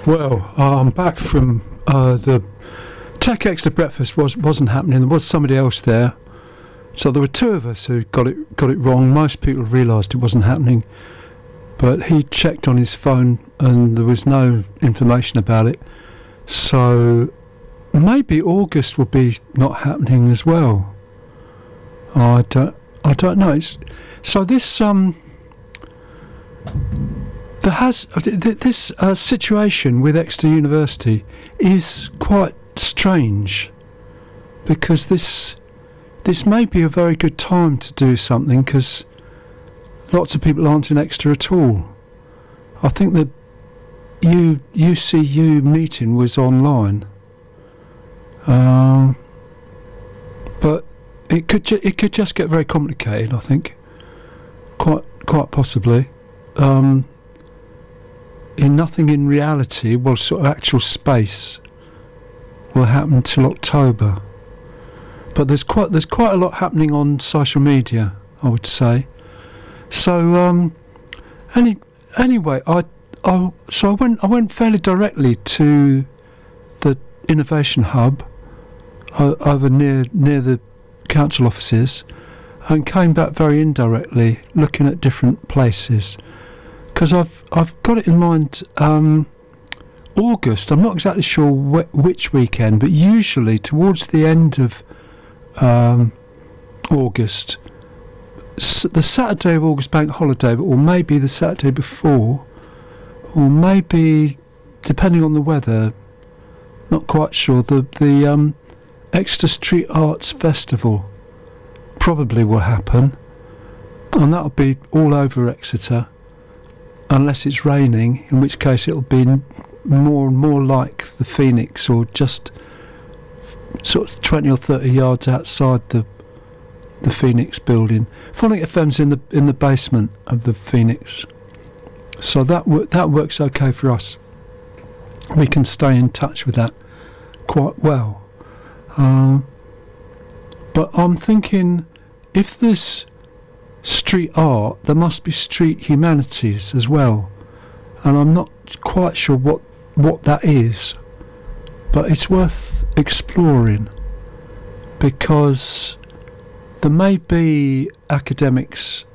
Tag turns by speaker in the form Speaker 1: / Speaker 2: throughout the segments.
Speaker 1: Well, I'm back from the Tech Exeter breakfast. Wasn't happening. There was somebody else there, so there were two of us who got it wrong. Most people realised it wasn't happening, but he checked on his phone and there was no information about it. So maybe August will be not happening as well. I don't know. So this this situation with Exeter University is quite strange, because this may be a very good time to do something, because lots of people aren't in Exeter at all. I think the UCU meeting was online, but it could just get very complicated. I think quite possibly. Nothing in reality, well, sort of actual space, will happen till October. But there's quite a lot happening on social media, I would say. So anyway, I went fairly directly to the Innovation Hub over near the council offices, and came back very indirectly, looking at different places. Because I've got it in mind, August. I'm not exactly sure which weekend, but usually towards the end of August, the Saturday of August bank holiday, or maybe the Saturday before, or maybe, depending on the weather, not quite sure, the Exeter Street Arts Festival probably will happen, and that'll be all over Exeter. Unless it's raining, in which case it'll be more and more like the Phoenix, or just sort of 20 or 30 yards outside the Phoenix building. Phonic FM's in the basement of the Phoenix, so that works okay for us. We can stay in touch with that quite well. But I'm thinking, if there's street art, there must be street humanities as well, and I'm not quite sure what that is, but it's worth exploring, because there may be academics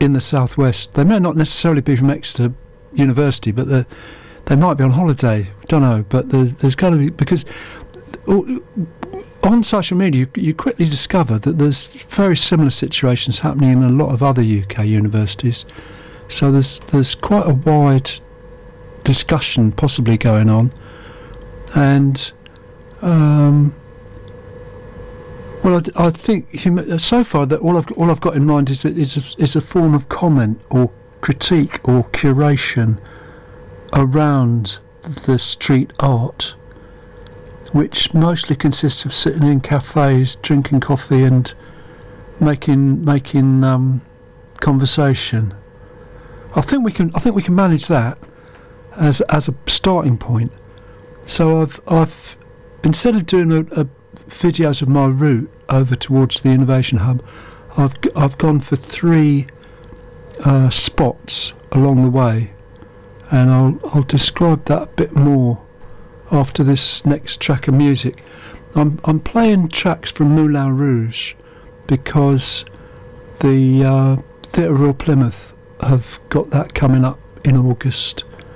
Speaker 1: in the southwest. They may not necessarily be from Exeter University, but they might be on holiday. Don't know, but there's got to be, because on social media you quickly discover that there's very similar situations happening in a lot of other UK universities. So there's quite a wide discussion possibly going on, and well, I think so far that all I've got in mind is that it's a form of comment or critique or curation around the street art, which mostly consists of sitting in cafes, drinking coffee, and making conversation. I think we can manage that as a starting point. So I've instead of doing a videos of my route over towards the Innovation Hub, I've gone for 3 spots along the way, and I'll describe that a bit more after this next track of music. I'm playing tracks from Moulin Rouge because the Theatre Royal Plymouth have got that coming up in August,